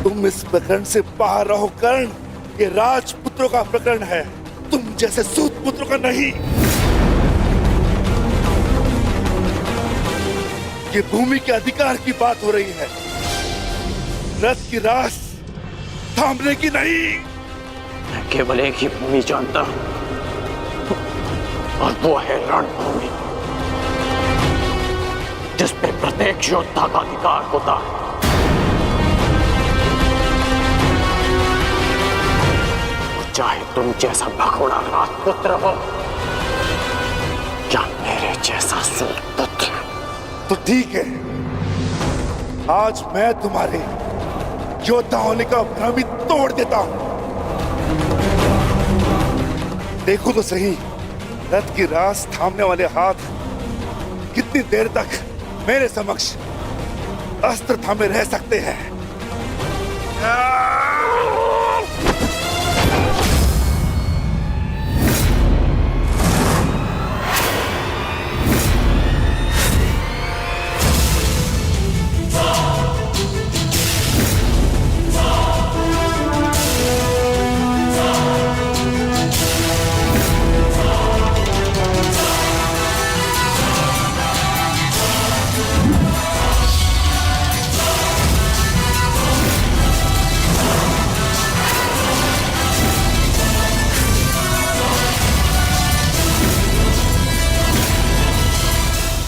तुम इस प्रकरण से बाहर रहो कर्ण। ये राजपुत्रों का प्रकरण है, तुम जैसे सूत पुत्रों का नहीं। ये भूमि के अधिकार की बात हो रही है, रथ की रास थामने की नहीं। मैं केवल एक ही भूमि जानता हूं और वो है रणभूमि, जिस पे प्रत्येक योद्धा का अधिकार होता है। चाहे तुम जैसा भगोड़ा राजपुत्र हो या मेरे जैसा सूत पुत्र। तो ठीक है, आज मैं तुम्हारे योद्धा होने का भ्रम ही तोड़ देता हूं। देखो तो सही, रथ की रास थामने वाले हाथ कितनी देर तक मेरे समक्ष अस्त्र थामे रह सकते हैं।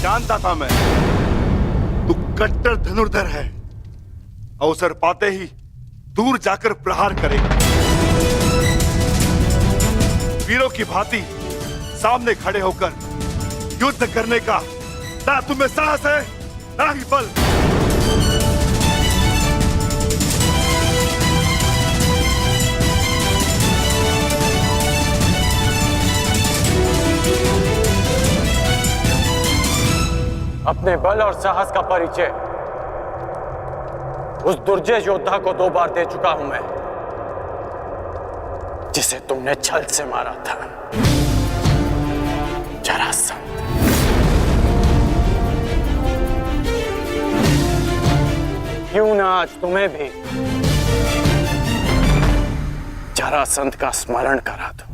जानता था मैं तू कट्टर धनुर्धर है, अवसर पाते ही दूर जाकर प्रहार करेगा। वीरों की भांति सामने खड़े होकर युद्ध करने का ना तुम्हें साहस है ना ही बल। अपने बल और साहस का परिचय उस दुर्जय योद्धा को 2 बार दे चुका हूं मैं, जिसे तुमने छल से मारा था, जरासंध। क्यों ना आज तुम्हें भी जरासंध का स्मरण करा दूं।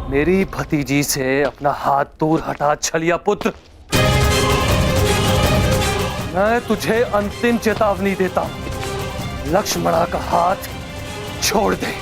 मेरी भतीजी से अपना हाथ दूर हटा छलिया पुत्र। मैं तुझे अंतिम चेतावनी देता हूं, लक्ष्मणा का हाथ छोड़ दे।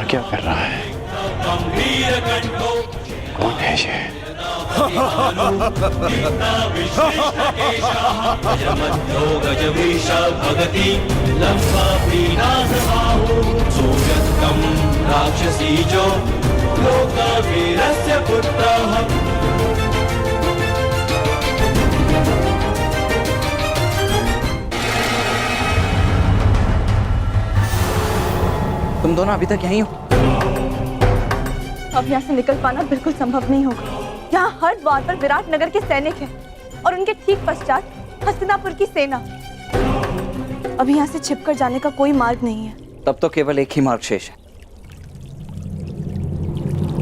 क्या कर रहा है? कौन है ये? राक्षसी जो लोकवीरस्य पुत्रः। तुम दोनों अभी तक यहीं हो? अब यहाँ से निकल पाना बिल्कुल संभव नहीं होगा। यहाँ हर द्वार पर विराट नगर के सैनिक हैं और उनके ठीक पश्चात हस्तिनापुर की सेना। अभी यहाँ से छिपकर जाने का कोई मार्ग नहीं है। तब तो केवल एक ही मार्ग शेष है,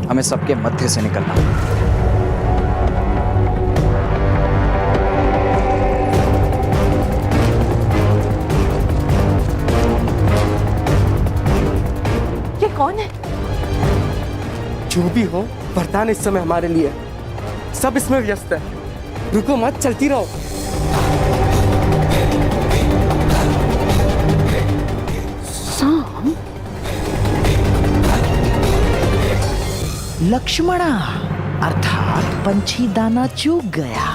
हमें सबके मध्य से निकलना। ये कौन है? जो भी हो, वरदान इस समय हमारे लिए। सब इसमें व्यस्त है, रुको मत, चलती रहो। लक्ष्मणा अर्थात पंछी दाना चूक गया।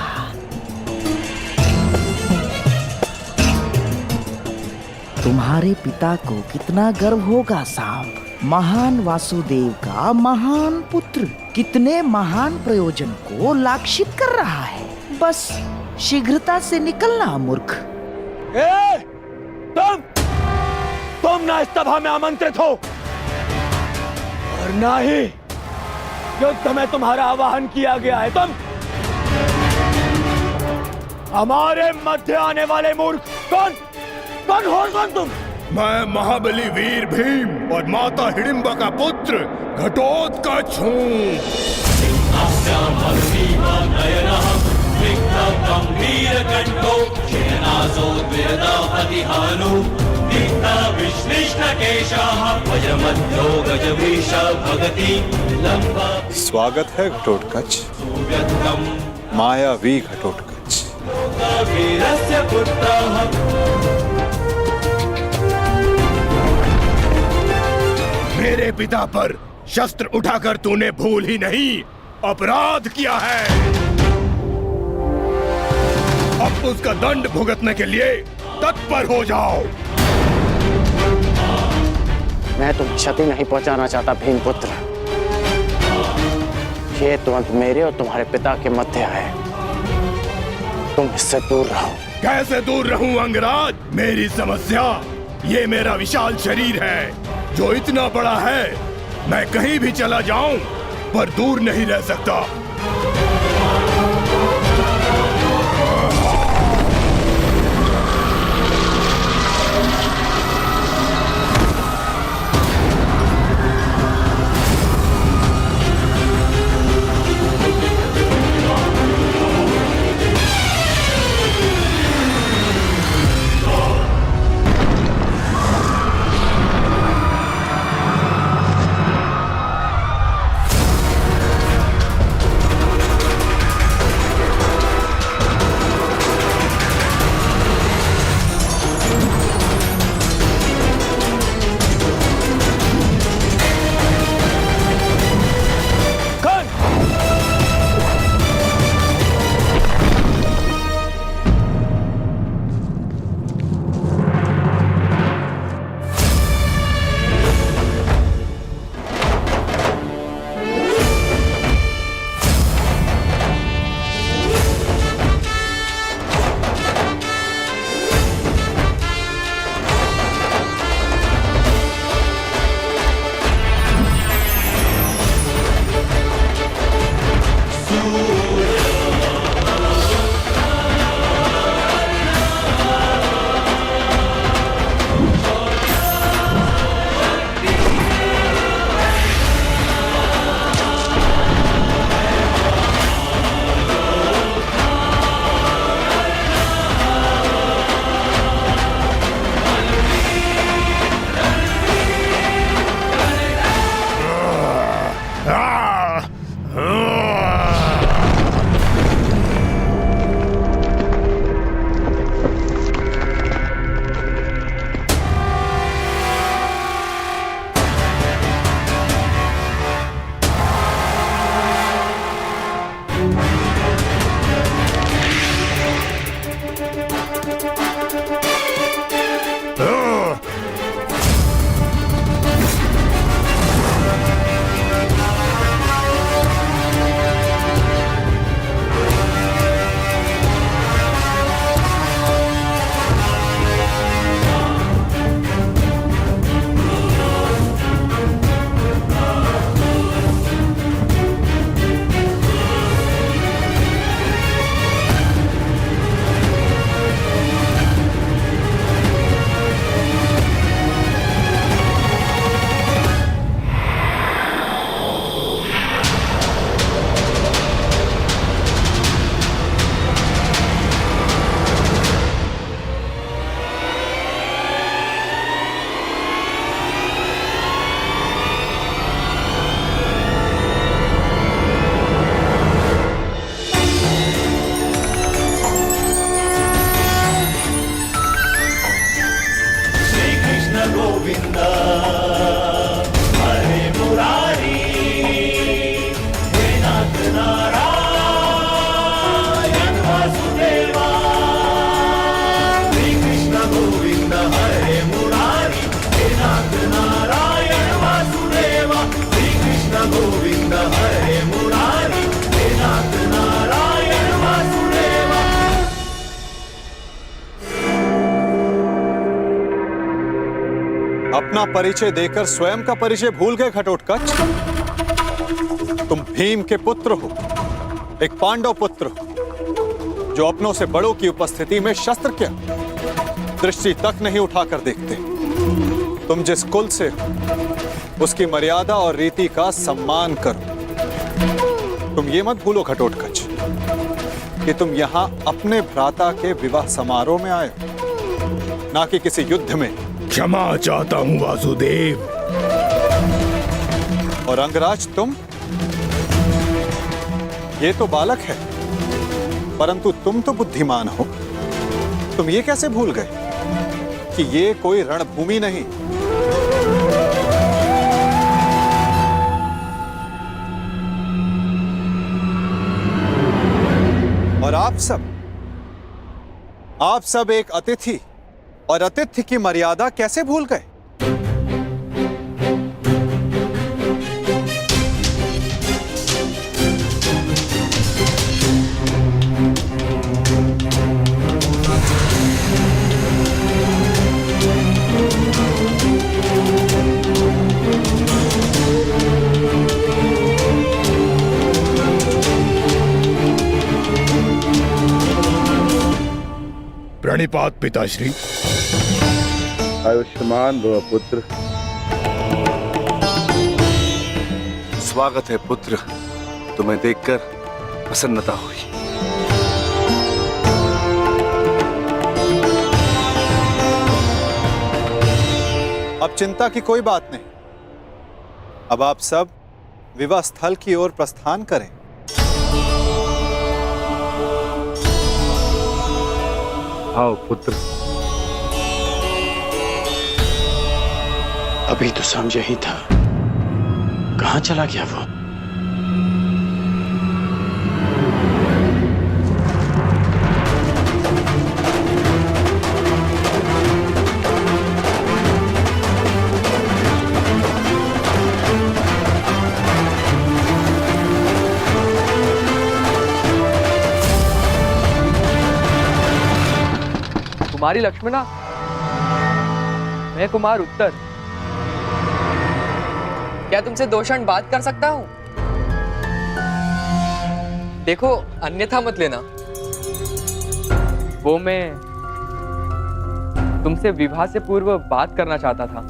तुम्हारे पिता को कितना गर्व होगा सांप, महान वासुदेव का महान पुत्र कितने महान प्रयोजन को लाक्षित कर रहा है। बस शीघ्रता से निकलना मूर्ख। तुम ना इस सभा में आमंत्रित हो और ना ही युद्ध में तुम्हारा आवाहन किया गया है। तुम हमारे मध्य आने वाले मूर्ख कौन हो? कौन तुम? मैं महाबली वीर भीम और माता हिडिंबा का पुत्र घटोत्कच हूँ। स्वागत है घटोत्कच, मायावी घटोत्कच। मेरे पिता पर शस्त्र उठाकर तूने भूल ही नहीं अपराध किया है। अब उसका दंड भुगतने के लिए तत्पर हो जाओ। मैं तुम्हें क्षति नहीं पहुंचाना चाहता भीमपुत्र। ये तुरंत मेरे और तुम्हारे पिता के मध्य है, तुम इससे दूर रहो। कैसे दूर रहूं अंगराज? मेरी समस्या ये मेरा विशाल शरीर है जो इतना बड़ा है, मैं कहीं भी चला जाऊं पर दूर नहीं रह सकता। अपना परिचय देकर स्वयं का परिचय भूल गए घटोत्कच? तुम भीम के पुत्र हो, एक पांडव पुत्र हो, जो अपनों से बड़ों की उपस्थिति में शस्त्र क्या दृष्टि तक नहीं उठाकर देखते। तुम जिस कुल से हो, उसकी मर्यादा और रीति का सम्मान करो। तुम ये मत भूलो घटोत्कच कि तुम यहां अपने भ्राता के विवाह समारोह में आए हो, ना कि किसी युद्ध में। क्षमा चाहता हूं वासुदेव। और अंगराज तुम, ये तो बालक है, परंतु तुम तो बुद्धिमान हो। तुम ये कैसे भूल गए कि ये कोई रणभूमि नहीं, और आप सब एक अतिथि और अतिथि की मर्यादा कैसे भूल गए? प्रणिपात पिताश्री। आयुष्मान भव पुत्र। स्वागत है पुत्र, तुम्हें देखकर प्रसन्नता हुई। अब चिंता की कोई बात नहीं। अब आप सब विवाह स्थल की ओर प्रस्थान करें। आओ पुत्र। अभी तो समझे ही था, कहां चला गया वो? कुमारी लक्ष्मणा, मैं कुमार उत्तर। क्या तुमसे 2 क्षण बात कर सकता हूं? देखो, अन्यथा मत लेना। वो मैं तुमसे विवाह से पूर्व बात करना चाहता था,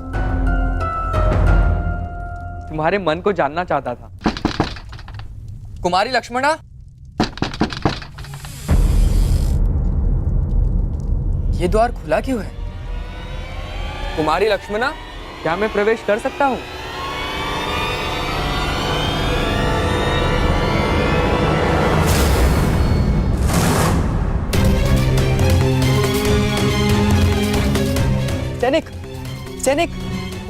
तुम्हारे मन को जानना चाहता था। कुमारी लक्ष्मणा, ये द्वार खुला क्यों है? कुमारी लक्ष्मणा, क्या मैं प्रवेश कर सकता हूं? सैनिक, सैनिक,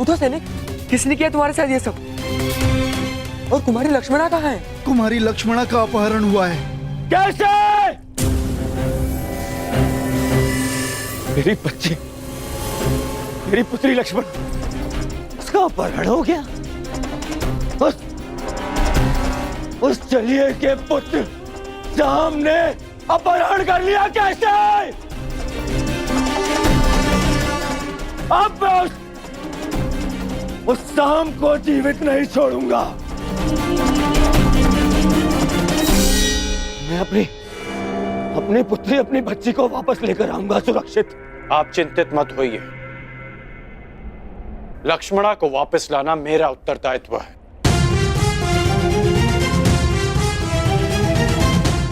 उठो सैनिक। किसने किया तुम्हारे साथ ये सब? और कुमारी लक्ष्मणा कहाँ है? कुमारी लक्ष्मणा का अपहरण हुआ है। कैसे? मेरी बच्ची, मेरी पुत्री लक्ष्मण, उसका अपहरण हो गया। उस चलिए के पुत्र सामने अपहरण कर लिया। कैसे? अब मैं उस शाम को जीवित नहीं छोड़ूंगा। मैं अपनी पुत्री, अपनी बच्ची को वापस लेकर आऊंगा सुरक्षित। आप चिंतित मत होइए, लक्ष्मणा को वापस लाना मेरा उत्तरदायित्व है।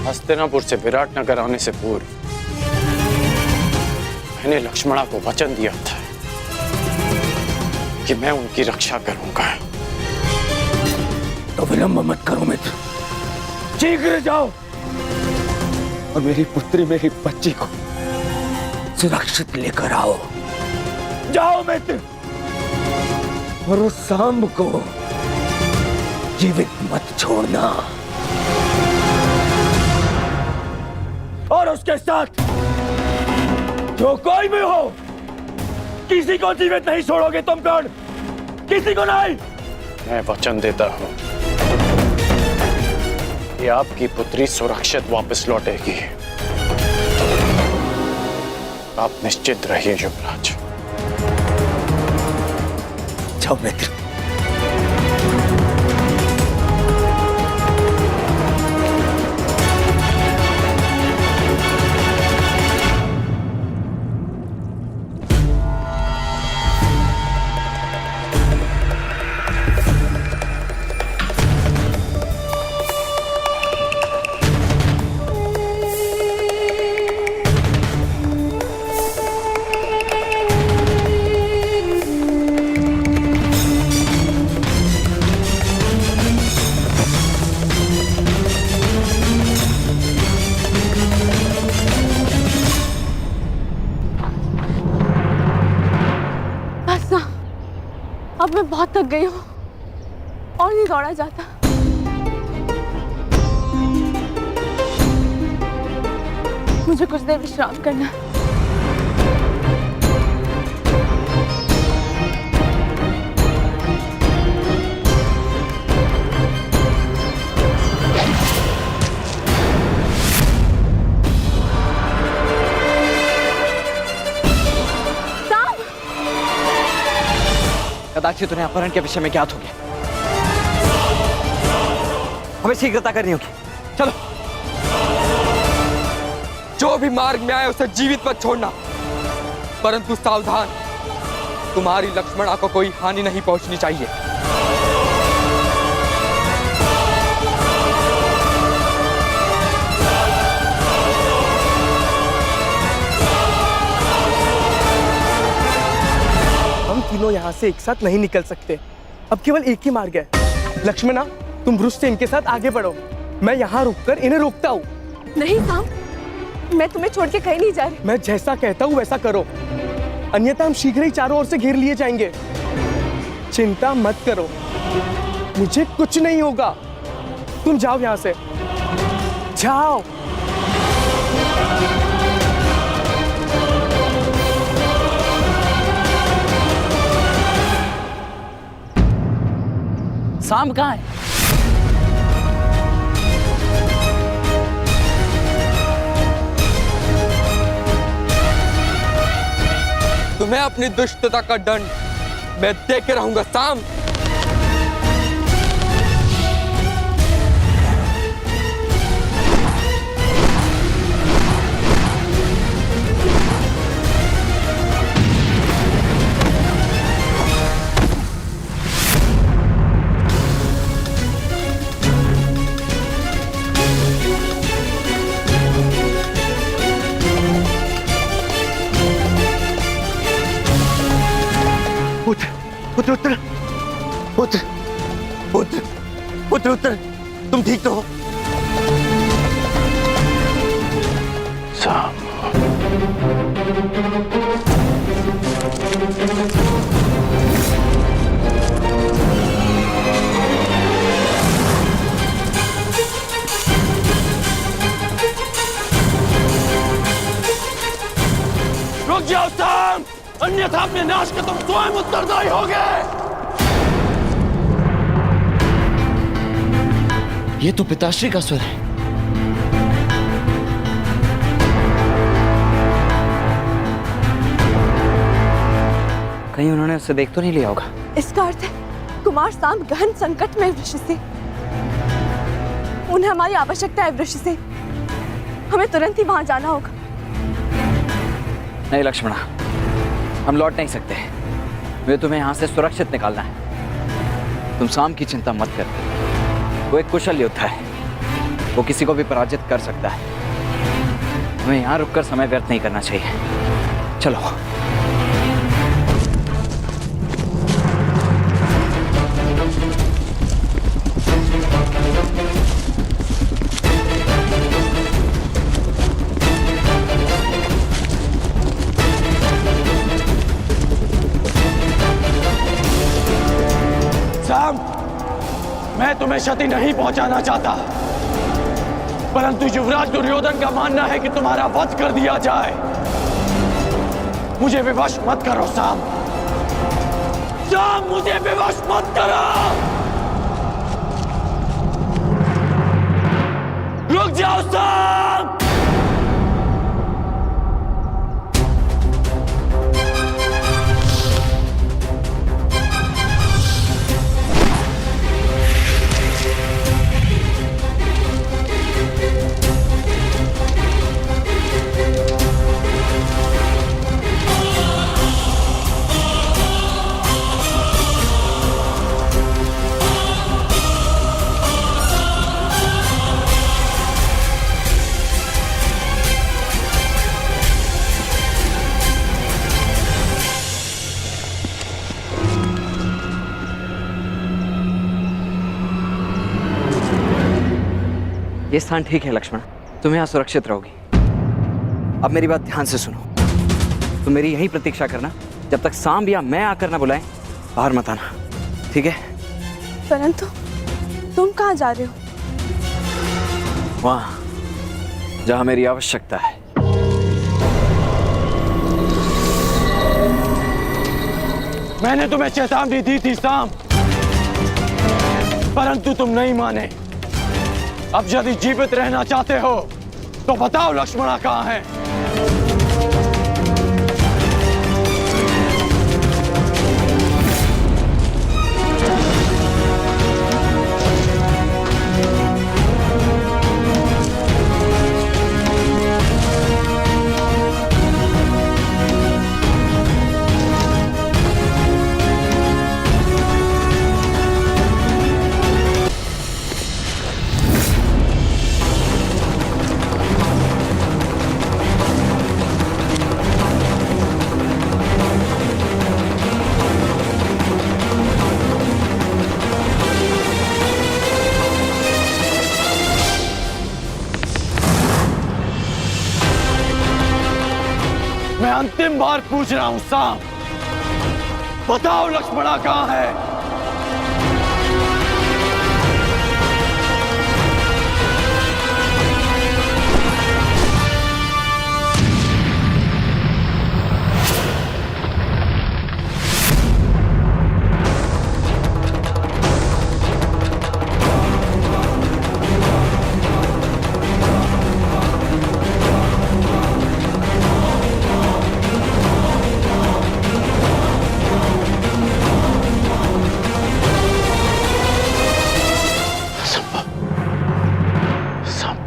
हस्तिनापुर से विराटनगर आने से पूर्व मैंने लक्ष्मणा को वचन दिया था कि मैं उनकी रक्षा करूंगा। तो विलंब मत करो मित्र, शीघ्र जाओ और मेरी पुत्री, मेरी बच्ची को सुरक्षित लेकर आओ। जाओ मित्र, और उस सांब को जीवित मत छोड़ना। और उसके साथ जो कोई भी हो, किसी को जीवित नहीं छोड़ोगे तुम। कौन? किसी को नहीं। मैं वचन देता हूं कि आपकी पुत्री सुरक्षित वापस लौटेगी। आप निश्चित रहिए युवराज। जाओ मित्र। बस ना, अब मैं बहुत थक गई हूँ और नहीं दौड़ा जाता। मुझे कुछ देर विश्राम करना है। कदाचित उन्हें अपहरण के विषय में ज्ञात हो गया। हमें शीघ्रता करनी होगी। चलो। जो भी मार्ग में आए उसे जीवित मत छोड़ना, परंतु सावधान, तुम्हारी लक्ष्मणा को कोई हानि नहीं पहुंचनी चाहिए। हम तीनों यहाँ से एक साथ नहीं निकल सकते। अब केवल एक ही मार्ग है। लक्ष्मणा, तुम वृक्ष से इनके साथ आगे बढ़ो, मैं यहाँ रुककर इन्हें रोकता हूँ। नहीं साम, मैं तुम्हें छोड़ के कहीं नहीं जा रही। मैं जैसा कहता हूँ वैसा करो, अन्यथा हम शीघ्र ही चारों ओर से घेर लिए जाएंगे। चिंता मत करो, मुझे कुछ नहीं होगा। तुम जाओ यहाँ से, जाओ। साम कहाँ है? तुम्हें अपनी दुष्टता का दंड मैं दे के रहूंगा साम। पुत्र उत्तर, पुत्र पुत्र पुत्र उत्तर, तुम ठीक तो हो? साम, रुक जाओ साम, अन्यथा अपने नाश के तुम स्वयं उत्तरदायी होगे। ये तो पिताश्री का स्वर है। कहीं उन्होंने उसे देख तो नहीं लिया होगा। इसका अर्थ है कुमार साम गहन संकट में वृक्ष से। उन्हें हमारी आवश्यकता है वृक्ष से। हमें तुरंत ही वहां जाना होगा। नहीं लक्ष्मणा, हम लौट नहीं सकते। वे तुम्हें यहाँ से सुरक्षित निकालना है। तुम साम की चिंता मत कर, वो एक कुशल योद्धा है, वो किसी को भी पराजित कर सकता है। हमें यहाँ रुककर समय व्यर्थ नहीं करना चाहिए। चलो। साम, मैं तुम्हें क्षति नहीं पहुंचाना चाहता, परंतु युवराज दुर्योधन का मानना है कि तुम्हारा वध कर दिया जाए। मुझे विवश मत करो साम, साम मुझे विवश मत करो। रुक जाओ साम। ये स्थान ठीक है लक्ष्मण, तुम यहाँ सुरक्षित रहोगी। अब मेरी बात ध्यान से सुनो, तुम मेरी यही प्रतीक्षा करना, जब तक सांब या मैं आकर ना बुलाएं, बाहर मत आना, ठीक है? परंतु तुम कहाँ जा रहे हो? वहां जहां मेरी आवश्यकता है। मैंने तुम्हें चेतावनी दी थी सांब, परंतु तुम नहीं माने। अब यदि जीवित रहना चाहते हो तो बताओ लक्ष्मणा कहाँ है? मैं अंतिम बार पूछ रहा हूं सांब, बताओ लक्ष्मणा कहाँ है?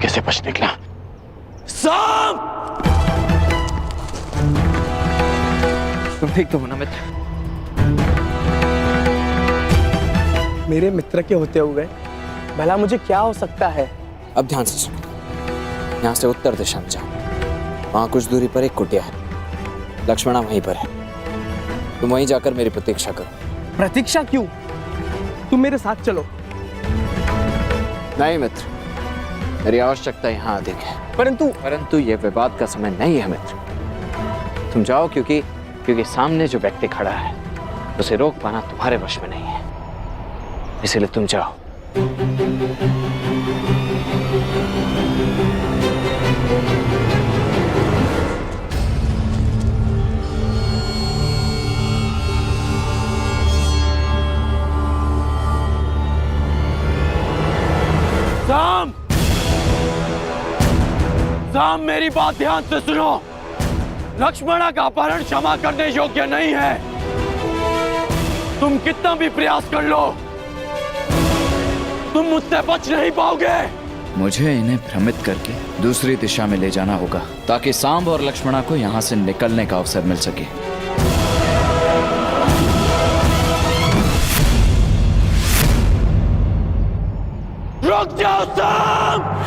कैसे बच निकला? सांब! तुम ठीक तो हो ना मित्र? मेरे मित्र के होते हुए भला मुझे क्या हो सकता है? अब ध्यान से सुनो, यहाँ से उत्तर दिशा में जाओ, वहां कुछ दूरी पर एक कुटिया है, लक्ष्मणा वहीं पर है। तुम वहीं जाकर मेरी प्रतीक्षा करो। प्रतीक्षा क्यों? तुम मेरे साथ चलो। नहीं मित्र, मेरी आवश्यकता यहाँ अधिक है। परंतु ये विवाद का समय नहीं है मित्र। तुम जाओ, क्योंकि सामने जो व्यक्ति खड़ा है उसे रोक पाना तुम्हारे वश में नहीं है, इसलिए तुम जाओ। सांब! सांब, मेरी बात ध्यान से सुनो। लक्ष्मणा का अपहरण क्षमा करने योग्य नहीं है। तुम कितना भी प्रयास कर लो, तुम मुझसे बच नहीं पाओगे। मुझे इन्हें भ्रमित करके दूसरी दिशा में ले जाना होगा, ताकि सांब और लक्ष्मणा को यहाँ से निकलने का अवसर मिल सके। रुक जाओ सांब!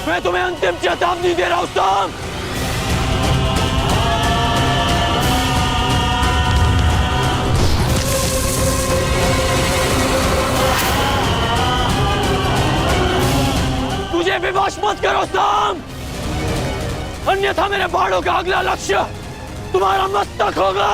मैं तुम्हें अंतिम चेतावनी दे रहा हूं सांब। मुझे विवश मत करो सांब, अन्यथा मेरे बाणों का अगला लक्ष्य तुम्हारा मस्तक होगा।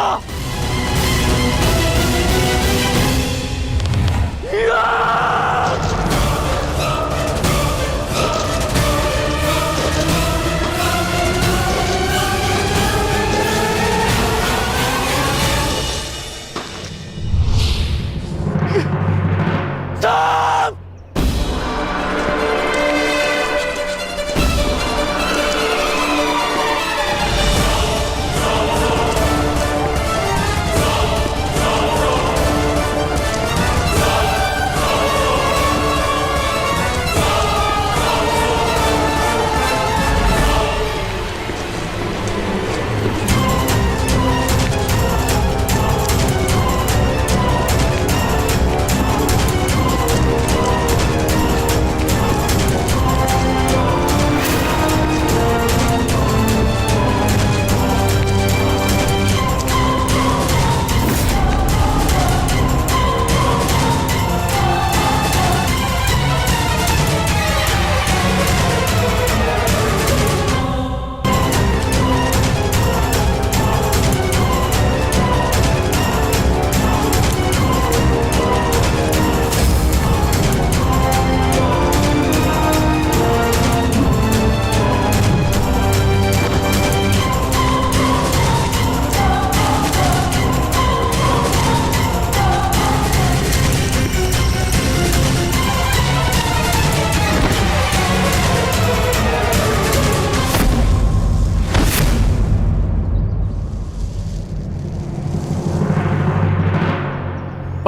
सांब!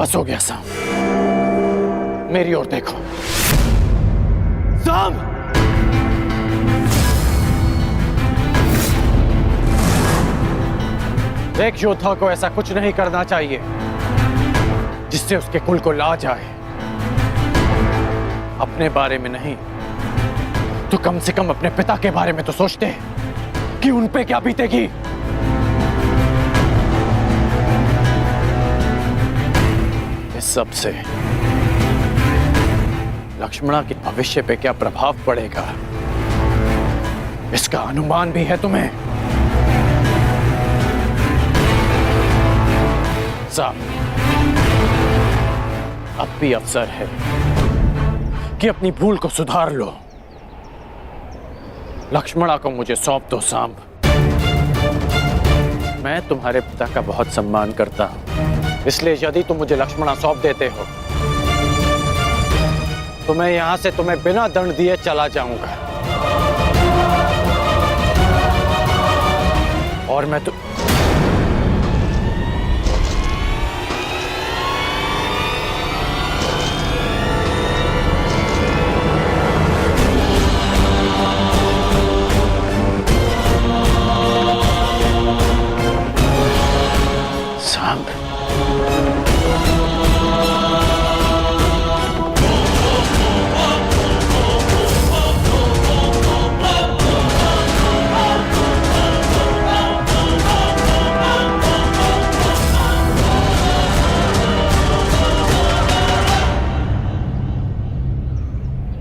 बस हो गया साम। मेरी ओर देखो साम। एक योद्धा को ऐसा कुछ नहीं करना चाहिए जिससे उसके कुल को लाज आए। अपने बारे में नहीं तो कम से कम अपने पिता के बारे में तो सोचते कि उन पे क्या बीतेगी। इस सब से लक्ष्मणा के भविष्य पे क्या प्रभाव पड़ेगा इसका अनुमान भी है तुम्हें। साहब, अब भी अवसर है कि अपनी भूल को सुधार लो। लक्ष्मणा को मुझे सौंप दो सांब। मैं तुम्हारे पिता का बहुत सम्मान करता हूं, इसलिए यदि तुम मुझे लक्ष्मणा सौंप देते हो तो मैं यहां से तुम्हें बिना दंड दिए चला जाऊंगा। और मैं तो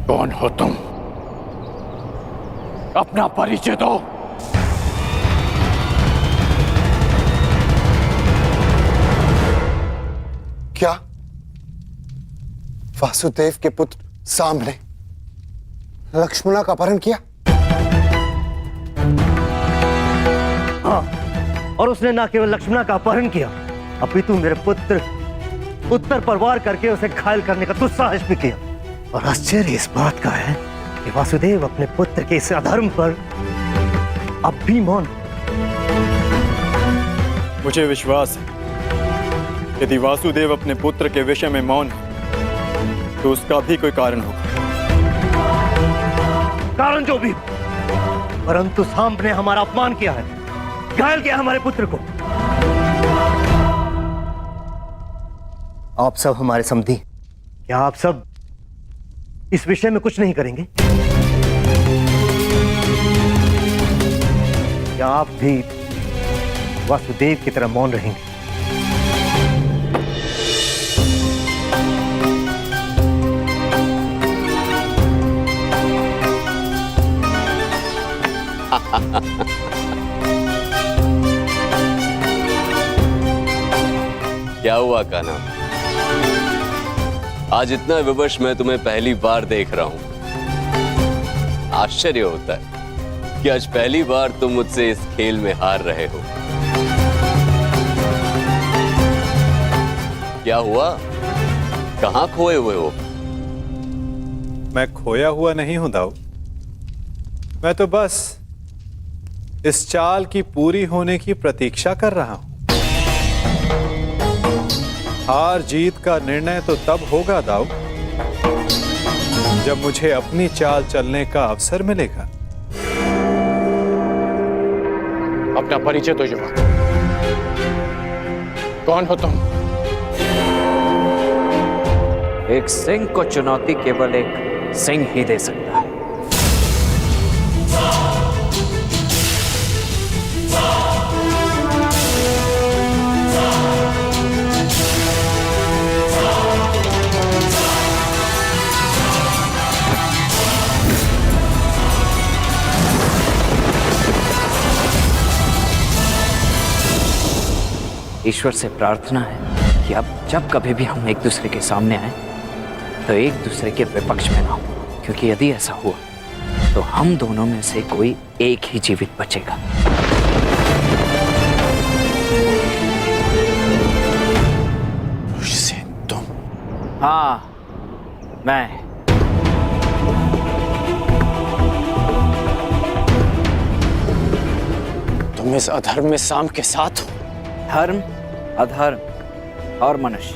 कौन हो तुम? अपना परिचय दो। क्या वासुदेव के पुत्र सांब ने लक्ष्मणा का अपहरण किया? हाँ, और उसने ना केवल लक्ष्मणा का अपहरण किया, अपितु मेरे पुत्र उत्तर पर वार करके उसे घायल करने का दुस्साहस भी किया। और आश्चर्य इस बात का है कि वासुदेव अपने पुत्र के इस अधर्म पर अब भी मौन। मुझे विश्वास है यदि वासुदेव अपने पुत्र के विषय में मौन है तो उसका भी कोई कारण होगा। कारण जो भी, परंतु सांब ने हमारा अपमान किया है, घायल किया हमारे पुत्र को। आप सब हमारे समधी, क्या आप सब इस विषय में कुछ नहीं करेंगे? क्या आप भी वासुदेव की तरह मौन रहेंगे? क्या हुआ कान्हा? आज इतना विवश मैं तुम्हें पहली बार देख रहा हूं। आश्चर्य होता है कि आज पहली बार तुम मुझसे इस खेल में हार रहे हो। क्या हुआ? कहां खोए हुए हो? मैं खोया हुआ नहीं हूं दाऊ। मैं तो बस इस चाल की पूरी होने की प्रतीक्षा कर रहा हूं। हार जीत का निर्णय तो तब होगा दाऊ जब मुझे अपनी चाल चलने का अवसर मिलेगा। अपना परिचय दो युवक। कौन हो तुम? एक सिंह को चुनौती केवल एक सिंह ही दे सकता है। ईश्वर से प्रार्थना है कि अब जब कभी भी हम एक दूसरे के सामने आए तो एक दूसरे के विपक्ष में ना हो, क्योंकि यदि ऐसा हुआ तो हम दोनों में से कोई एक ही जीवित बचेगा। तुम? हाँ, मैं। तुम इस अधर्म में सांब के साथ हो? धर्म, अधर्म और मनुष्य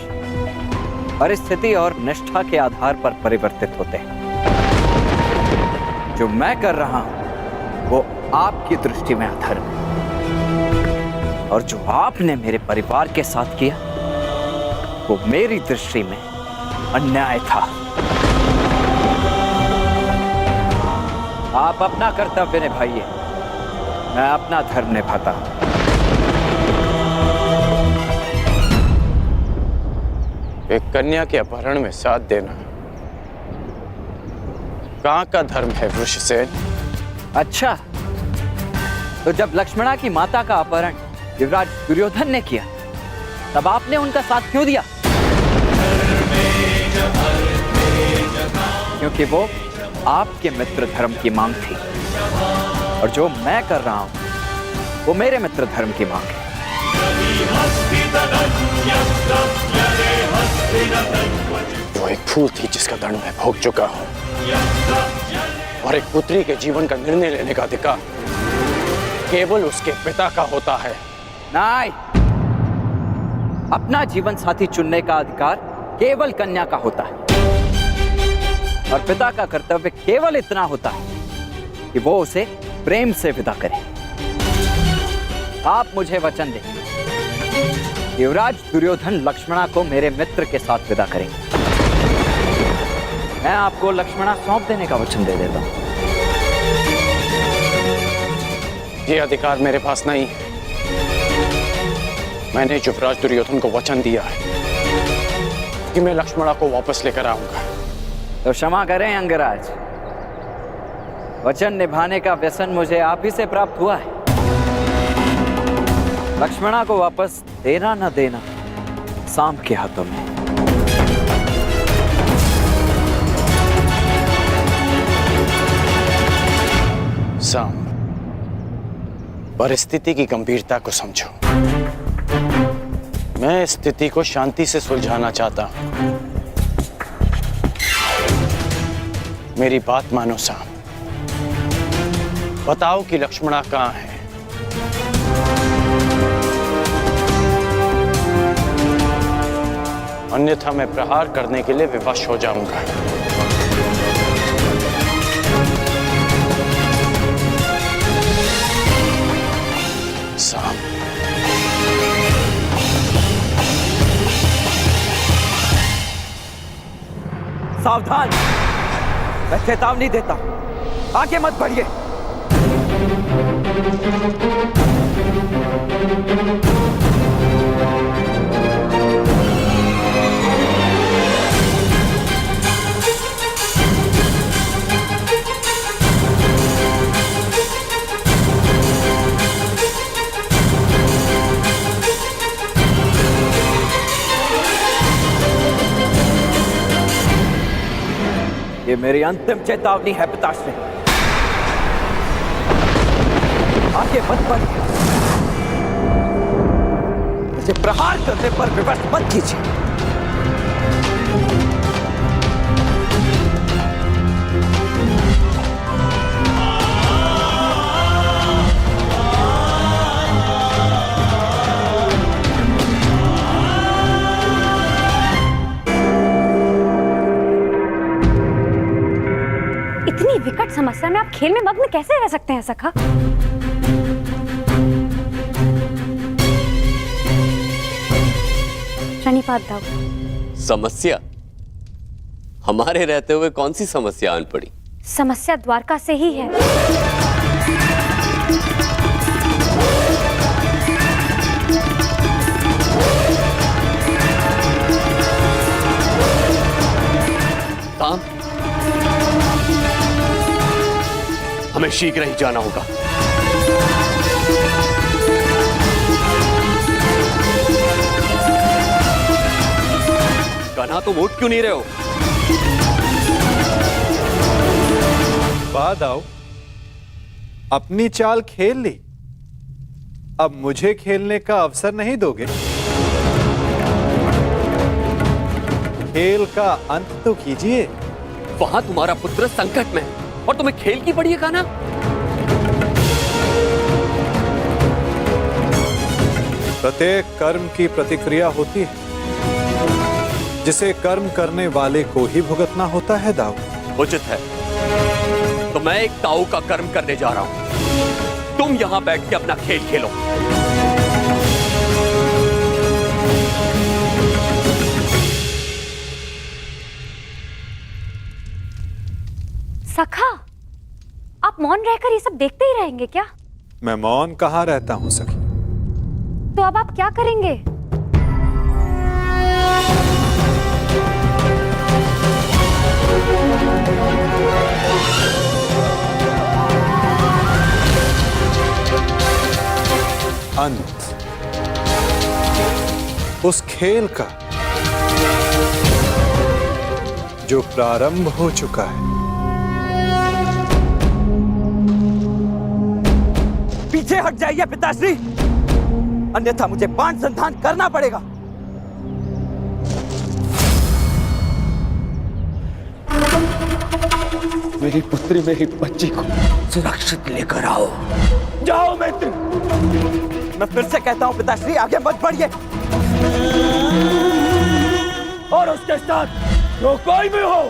परिस्थिति और निष्ठा के आधार पर परिवर्तित होते हैं। जो मैं कर रहा हूं वो आपकी दृष्टि में अधर्म है, और जो आपने मेरे परिवार के साथ किया वो मेरी दृष्टि में अन्याय था। आप अपना कर्तव्य निभाइए, मैं अपना धर्म निभाता हूं। एक कन्या के अपहरण में साथ देना कहाँ का धर्म है वृषसेन? अच्छा, तो जब लक्ष्मणा की माता का अपहरण युवराज दुर्योधन ने किया तब आपने उनका साथ क्यों दिया? क्योंकि वो आपके मित्र धर्म की मांग थी, और जो मैं कर रहा हूं वो मेरे मित्र धर्म की मांग है। वो एक फूल थी जिसका दंड मैं भोग चुका हूं, और एक पुत्री के जीवन का निर्णय लेने का अधिकार केवल उसके पिता का होता है। नहीं, अपना जीवन साथी चुनने का अधिकार केवल कन्या का होता है, और पिता का कर्तव्य केवल इतना होता है कि वो उसे प्रेम से विदा करे। आप मुझे वचन दें, युवराज दुर्योधन लक्ष्मणा को मेरे मित्र के साथ विदा करेंगे। मैं आपको लक्ष्मणा सौंप देने का वचन दे देता हूं। ये अधिकार मेरे पास नहीं है। मैंने युवराज दुर्योधन को वचन दिया है कि मैं लक्ष्मणा को वापस लेकर आऊंगा। तो क्षमा करें अंगराज, वचन निभाने का व्यसन मुझे आप ही से प्राप्त हुआ है। लक्ष्मणा को वापस देना न देना सांब के हाथों में। सांब, परिस्थिति की गंभीरता को समझो। मैं स्थिति को शांति से सुलझाना चाहता हूं। मेरी बात मानो सांब, बताओ कि लक्ष्मणा कहां है? अन्यथा मैं प्रहार करने के लिए विवश हो जाऊंगा। सांब, सावधान, मैं चेतावनी देता हूं, आगे मत बढ़िए। ये मेरी अंतिम चेतावनी है पिताश्री, आगे मत बढ़िए। मुझे प्रहार करने पर विवश मत कीजिए। इतनी विकट समस्या में आप खेल में मग्न कैसे रह सकते हैं सखा? प्रणिपात दाऊ। समस्या? हमारे रहते हुए कौन सी समस्या आन पड़ी? समस्या द्वारका से ही है। हमें शीघ्र ही जाना होगा। कान्हा, तुम उठ क्यों नहीं रहे हो? बाद आओ, अपनी चाल खेल ली, अब मुझे खेलने का अवसर नहीं दोगे? खेल का अंत तो कीजिए। वहां तुम्हारा पुत्र संकट में और तुम्हें खेल की पड़ी है कान्हा? प्रत्येक कर्म की प्रतिक्रिया होती है। जिसे कर्म करने वाले को ही भुगतना होता है दाऊ। उचित है, तो मैं एक ताऊ का कर्म करने जा रहा हूं। तुम यहां बैठ के अपना खेल खेलो। सखा, आप मौन रहकर ये सब देखते ही रहेंगे क्या? मैं मौन कहाँ रहता हूं सखी। तो अब आप क्या करेंगे? अंत उस खेल का जो प्रारंभ हो चुका है। पीछे हट जाइए पिताश्री, अन्यथा मुझे बाण संधान करना पड़ेगा। मेरी पुत्री, मेरी बच्ची को सुरक्षित लेकर आओ। जाओ मित्र। मैं फिर से कहता हूं पिताश्री, आगे मत बढ़िए। और उसके साथ जो कोई भी हो,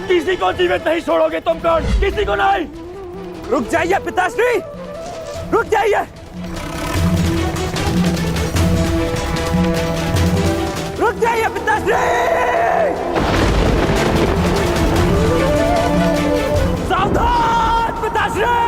किसी को जीवित नहीं छोड़ोगे तुम। कौन? किसी को नहीं। रुक जाइए पिताश्री, रुक जाइए। रुक जाइए पिताश्री। सावधान पिताश्री।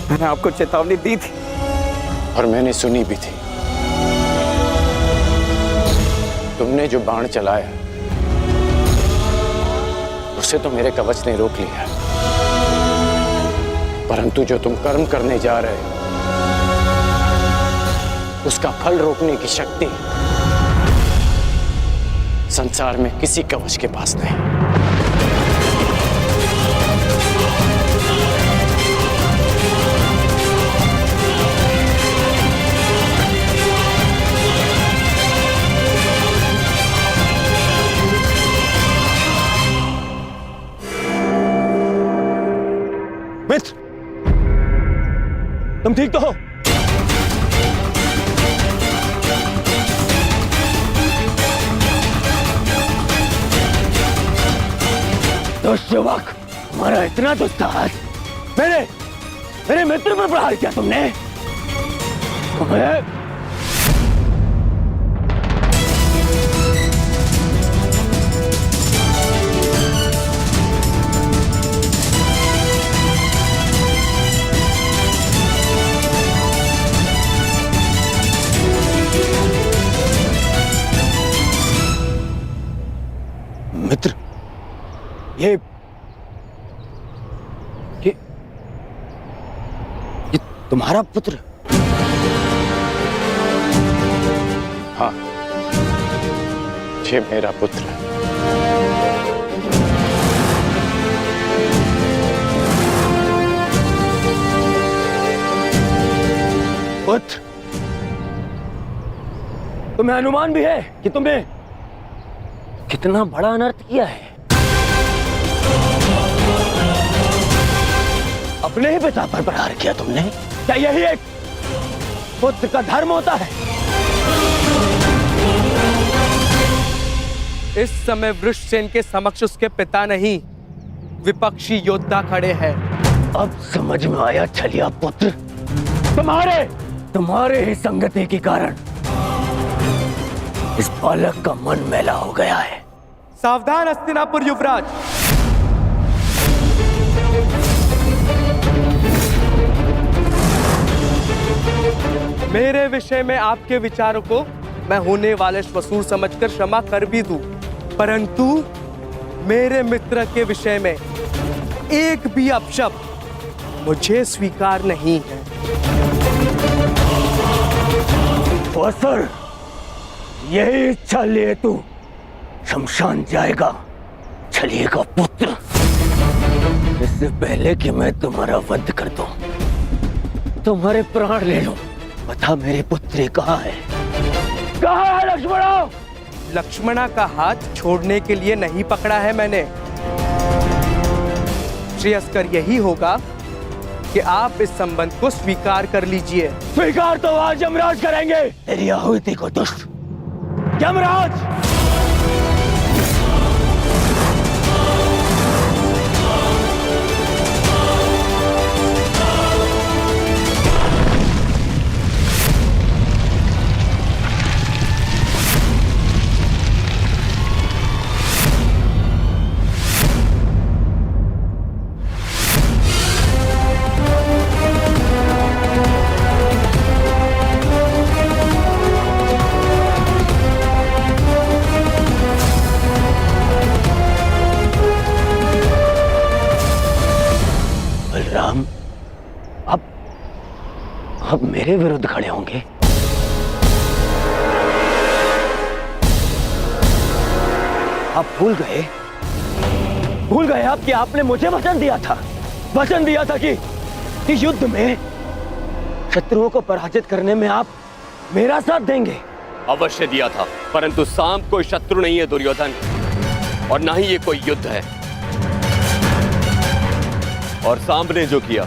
मैंने आपको चेतावनी दी थी और मैंने सुनी भी थी। तुमने जो बाण चलाया उसे तो मेरे कवच ने रोक लिया, परंतु जो तुम कर्म करने जा रहे हो उसका फल रोकने की शक्ति संसार में किसी कवच के पास नहीं। मित्र, तुम ठीक तो हो? दुष्यवक, हमारा इतना दुस्साहस मेरे मित्र पर प्रहार किया तुमने। मित्र, ये तुम्हारा पुत्र? हाँ, ये मेरा पुत्र है। पुत्र, तुम्हें अनुमान भी है कि तुमने कितना बड़ा अनर्थ किया है। अपने ही पिता पर प्रहार किया तुमने? क्या यही एक पुत्र का धर्म होता है? इस समय वृषसेन के समक्ष उसके पिता नहीं, विपक्षी योद्धा खड़े हैं। अब समझ में आया छलिया पुत्र, तुम्हारे ही संगति के कारण इस बालक का मन मैला हो गया है। सावधान हस्तिनापुर युवराज। मेरे विषय में आपके विचारों को मैं होने वाले श्वशुर समझकर क्षमा कर भी दूं, परंतु मेरे मित्र के विषय में एक भी अपशब्द मुझे स्वीकार नहीं है। सर, यही इच्छा लिए तू शमशान जाएगा छलिए का पुत्र। इससे पहले कि मैं तुम्हारा वध कर दूं, तुम्हारे प्राण ले लूं, बता मेरी पुत्री कहाँ है? कहाँ है लक्ष्मणा? लक्ष्मणा का हाथ छोड़ने के लिए नहीं पकड़ा है मैंने। श्रेयस्कर यही होगा कि आप इस संबंध को स्वीकार कर लीजिए। स्वीकार तो आज यमराज करेंगे। तेरी आहुति को दुष्ट यमराज। बलराम अब मेरे विरुद्ध खड़े होंगे। आप भूल गए आप कि आपने मुझे वचन दिया था कि इस युद्ध में शत्रुओं को पराजित करने में आप मेरा साथ देंगे। अवश्य दिया था, परंतु सांब कोई शत्रु नहीं है दुर्योधन, और ना ही ये कोई युद्ध है। और सांब ने जो किया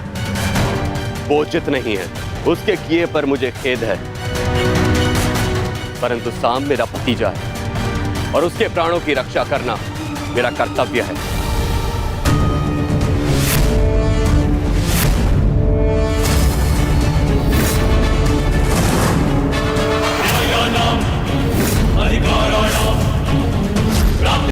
वो उचित नहीं है, उसके किए पर मुझे खेद है, परंतु सांब मेरा भतीजा है और उसके प्राणों की रक्षा करना मेरा कर्तव्य है।